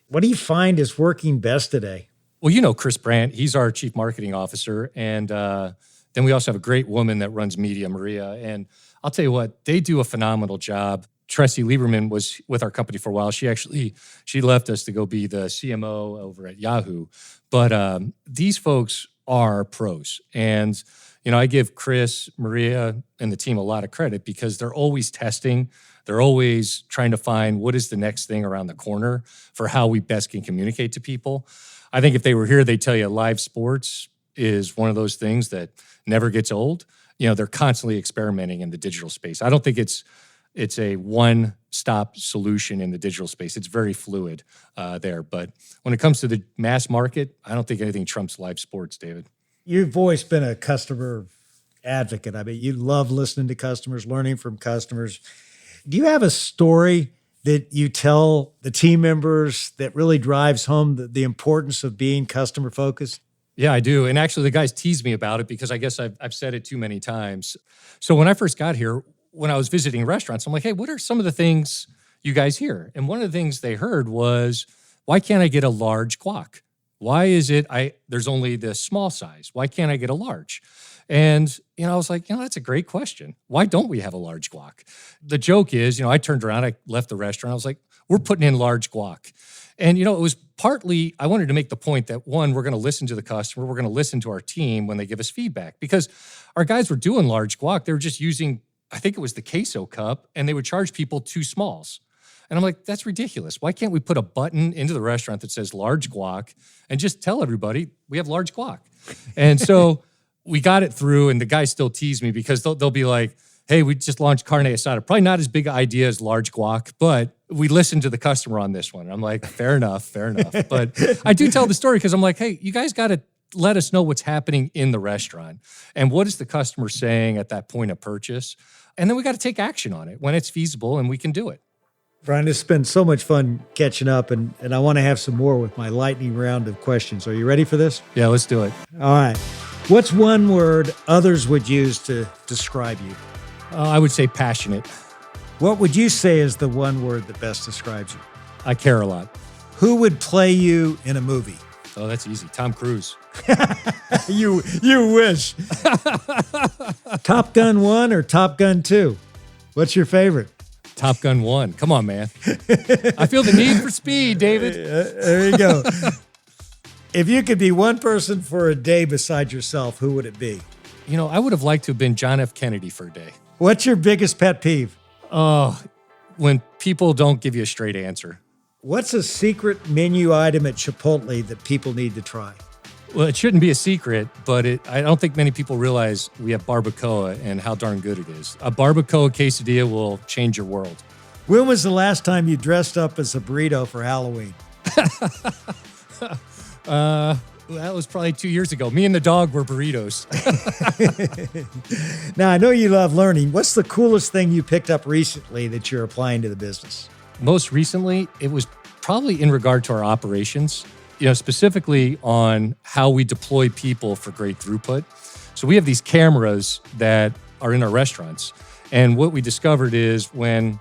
what do you find is working best today? Well, Chris Brandt, he's our chief marketing officer, and then we also have a great woman that runs media, Maria. And I'll tell you what, they do a phenomenal job Tressie Lieberman was with our company for a while. She left us to go be the CMO over at Yahoo. But these folks are pros. And, I give Chris, Maria, and the team a lot of credit because they're always testing. They're always trying to find what is the next thing around the corner for how we best can communicate to people. I think if they were here, they'd tell you live sports is one of those things that never gets old. They're constantly experimenting in the digital space. I don't think it's a one-stop solution in the digital space. It's very fluid there. But when it comes to the mass market, I don't think anything trumps live sports, David. You've always been a customer advocate. I mean, you love listening to customers, learning from customers. Do you have a story that you tell the team members that really drives home the importance of being customer focused? Yeah, I do. And actually, the guys tease me about it because I guess I've said it too many times. So when I first got here, when I was visiting restaurants, I'm like, hey, what are some of the things you guys hear? And one of the things they heard was, why can't I get a large guac? Why is it there's only the small size? Why can't I get a large? And, I was like, that's a great question. Why don't we have a large guac? The joke is, I turned around, I left the restaurant. I was like, we're putting in large guac. And, it was partly, I wanted to make the point that, one, we're going to listen to the customer. We're going to listen to our team when they give us feedback. Because our guys were doing large guac. They were just using, I think it was the queso cup, and they would charge people 2 smalls. And I'm like, that's ridiculous. Why can't we put a button into the restaurant that says large guac and just tell everybody we have large guac? And so we got it through, and the guys still tease me because they'll be like, hey, we just launched carne asada. Probably not as big an idea as large guac, but we listened to the customer on this one. And I'm like, fair enough. But I do tell the story because I'm like, hey, you guys got to let us know what's happening in the restaurant and what is the customer saying at that point of purchase. And then we got to take action on it when it's feasible and we can do it. Brian, it's been so much fun catching up, and I want to have some more with my lightning round of questions. Are you ready for this? Yeah, let's do it. All right. What's one word others would use to describe you? I would say passionate. What would you say is the one word that best describes you? I care a lot. Who would play you in a movie? Oh, that's easy. Tom Cruise. You wish. Top Gun 1 or Top Gun 2? What's your favorite? Top Gun 1. Come on, man. I feel the need for speed, David. There you go. If you could be one person for a day beside yourself, who would it be? I would have liked to have been John F. Kennedy for a day. What's your biggest pet peeve? Oh, when people don't give you a straight answer. What's a secret menu item at Chipotle that people need to try? Well, it shouldn't be a secret, but I don't think many people realize we have barbacoa and how darn good it is. A barbacoa quesadilla will change your world. When was the last time you dressed up as a burrito for Halloween? That was probably 2 years ago. Me and the dog were burritos. Now, I know you love learning. What's the coolest thing you picked up recently that you're applying to the business? Most recently, it was probably in regard to our operations, specifically on how we deploy people for great throughput. So we have these cameras that are in our restaurants. And what we discovered is when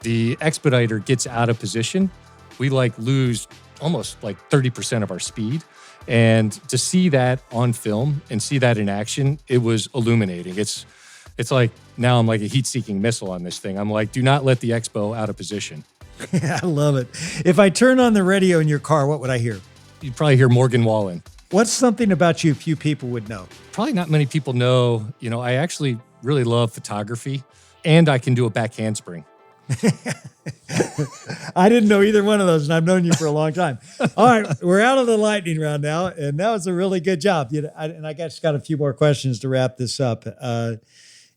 the expediter gets out of position, we lose almost 30% of our speed. And to see that on film and see that in action, it was illuminating. It's like now I'm like a heat-seeking missile on this thing. I'm like, do not let the expo out of position. Yeah, I love it. If I turn on the radio in your car, what would I hear? You'd probably hear Morgan Wallen. What's something about you few people would know? Probably not many people know. I actually really love photography, and I can do a back handspring. I didn't know either one of those, and I've known you for a long time. All right, we're out of the lightning round now, and that was a really good job. And I just got a few more questions to wrap this up.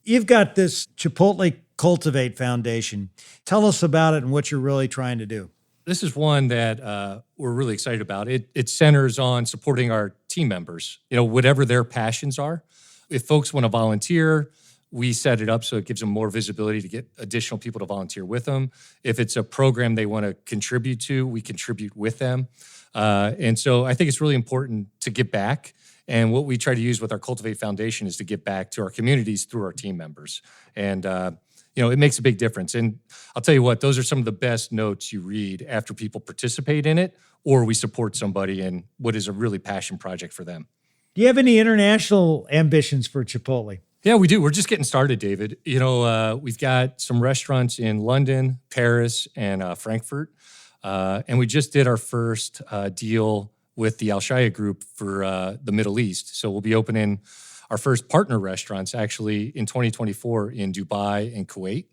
You've got this Chipotle Cultivate Foundation. Tell us about it and what you're really trying to do. This is one that we're really excited about. It centers on supporting our team members, whatever their passions are. If folks want to volunteer, we set it up so it gives them more visibility to get additional people to volunteer with them. If it's a program they want to contribute to, we contribute with them. And so I think it's really important to give back. And what we try to use with our Cultivate Foundation is to give back to our communities through our team members. And, it makes a big difference. And I'll tell you what, those are some of the best notes you read after people participate in it, or we support somebody in what is a really passion project for them. Do you have any international ambitions for Chipotle? Yeah, we do. We're just getting started, David. We've got some restaurants in London, Paris, and Frankfurt. And we just did our first deal with the Al Shaya Group for the Middle East. So we'll be opening our first partner restaurants actually in 2024 in Dubai and Kuwait.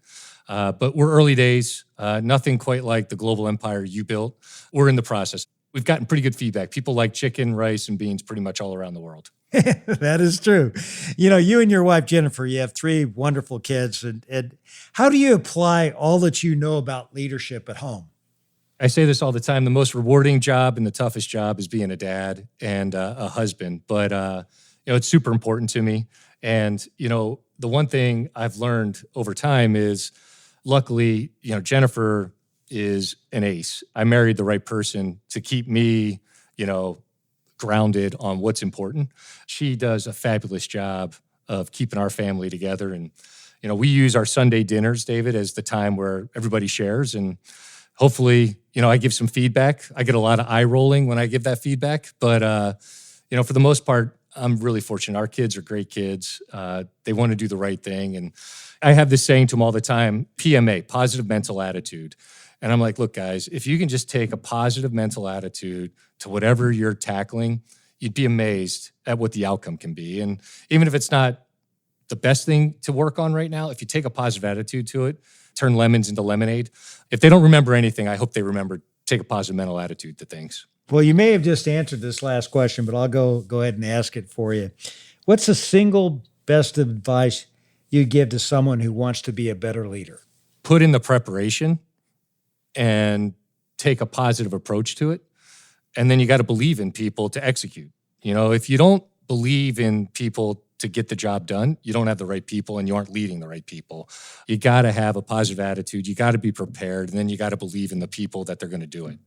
But we're early days, nothing quite like the global empire you built. We're in the process. We've gotten pretty good feedback. People like chicken, rice, and beans pretty much all around the world. That is true. You and your wife, Jennifer, you have 3 wonderful kids. And how do you apply all that you know about leadership at home? I say this all the time. The most rewarding job and the toughest job is being a dad and a husband. But, it's super important to me. And, the one thing I've learned over time is luckily, Jennifer is an ace. I married the right person to keep me, grounded on what's important. She does a fabulous job of keeping our family together. And, we use our Sunday dinners, David, as the time where everybody shares. And hopefully, I give some feedback. I get a lot of eye rolling when I give that feedback. But, for the most part, I'm really fortunate. Our kids are great kids. They want to do the right thing. And I have this saying to them all the time, PMA, positive mental attitude. And I'm like, look, guys, if you can just take a positive mental attitude to whatever you're tackling, you'd be amazed at what the outcome can be. And even if it's not the best thing to work on right now, if you take a positive attitude to it, turn lemons into lemonade. If they don't remember anything, I hope they remember take a positive mental attitude to things. Well, you may have just answered this last question, but I'll go ahead and ask it for you. What's the single best advice you'd give to someone who wants to be a better leader? Put in the preparation and take a positive approach to it. And then you got to believe in people to execute. If you don't believe in people to get the job done, you don't have the right people and you aren't leading the right people. You got to have a positive attitude. You got to be prepared. And then you got to believe in the people that they're going to do it.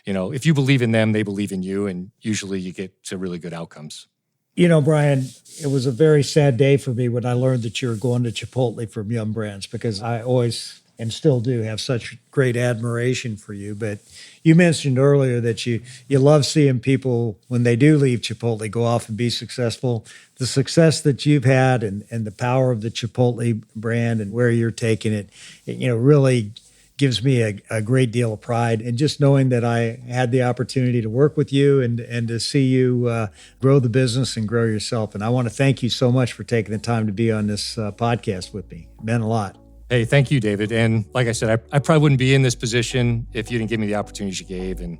If you believe in them, they believe in you. And usually you get to really good outcomes. Brian, it was a very sad day for me when I learned that you were going to Chipotle from Yum Brands, because I always and still do have such great admiration for you. But you mentioned earlier that you love seeing people, when they do leave Chipotle, go off and be successful. The success that you've had and the power of the Chipotle brand and where you're taking it, really gives me a great deal of pride. And just knowing that I had the opportunity to work with you and to see you grow the business and grow yourself. And I want to thank you so much for taking the time to be on this podcast with me. It meant a lot. Hey, thank you, David. And like I said, I probably wouldn't be in this position if you didn't give me the opportunities you gave. And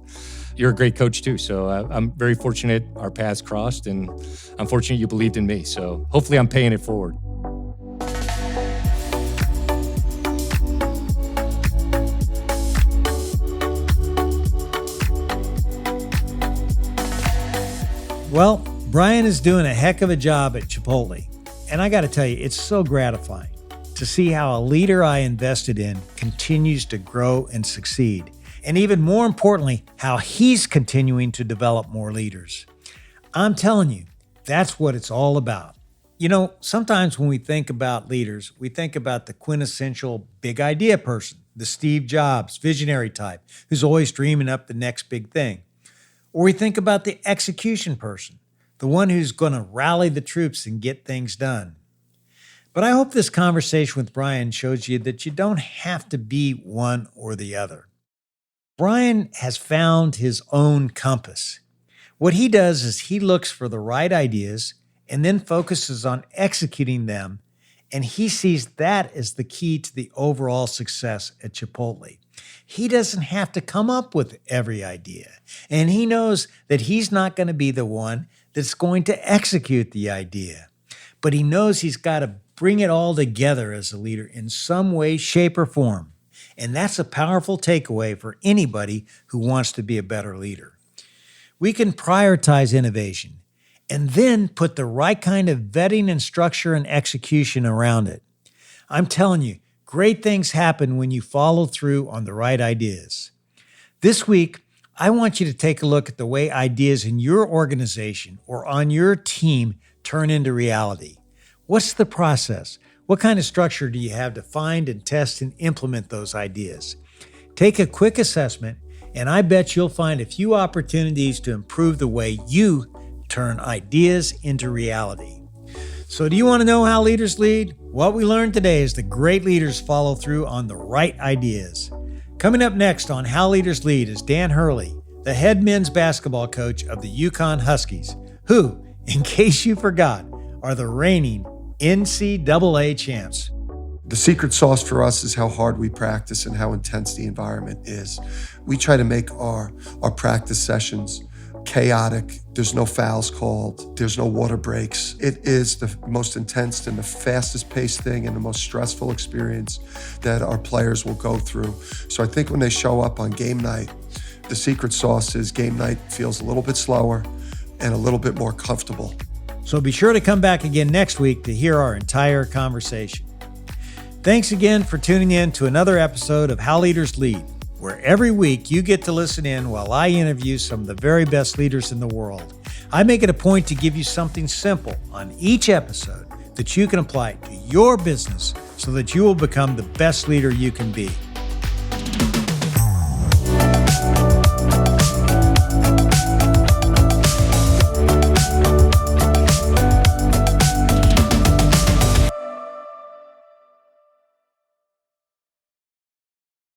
you're a great coach too. So I'm very fortunate our paths crossed, and I'm fortunate you believed in me. So hopefully I'm paying it forward. Well, Brian is doing a heck of a job at Chipotle. And I got to tell you, it's so gratifying to see how a leader I invested in continues to grow and succeed. And even more importantly, how he's continuing to develop more leaders. I'm telling you, that's what it's all about. Sometimes when we think about leaders, we think about the quintessential big idea person, the Steve Jobs visionary type, who's always dreaming up the next big thing. Or we think about the execution person, the one who's going to rally the troops and get things done. But I hope this conversation with Brian shows you that you don't have to be one or the other. Brian has found his own compass. What he does is he looks for the right ideas and then focuses on executing them, and he sees that as the key to the overall success at Chipotle. He doesn't have to come up with every idea, and he knows that he's not going to be the one that's going to execute the idea. But he knows he's got to bring it all together as a leader in some way, shape, or form. And that's a powerful takeaway for anybody who wants to be a better leader. We can prioritize innovation and then put the right kind of vetting and structure and execution around it. I'm telling you, great things happen when you follow through on the right ideas. This week, I want you to take a look at the way ideas in your organization or on your team turn into reality. What's the process? What kind of structure do you have to find and test and implement those ideas? Take a quick assessment, and I bet you'll find a few opportunities to improve the way you turn ideas into reality. So do you want to know how leaders lead? What we learned today is that great leaders follow through on the right ideas. Coming up next on How Leaders Lead is Dan Hurley, the head men's basketball coach of the Yukon Huskies, who, in case you forgot, are the reigning NCAA champs. The secret sauce for us is how hard we practice and how intense the environment is. We try to make our practice sessions chaotic. There's no fouls called. There's no water breaks. It is the most intense and the fastest paced thing and the most stressful experience that our players will go through. So I think when they show up on game night, the secret sauce is game night feels a little bit slower and a little bit more comfortable. So be sure to come back again next week to hear our entire conversation. Thanks again for tuning in to another episode of How Leaders Lead, where every week you get to listen in while I interview some of the very best leaders in the world. I make it a point to give you something simple on each episode that you can apply to your business so that you will become the best leader you can be.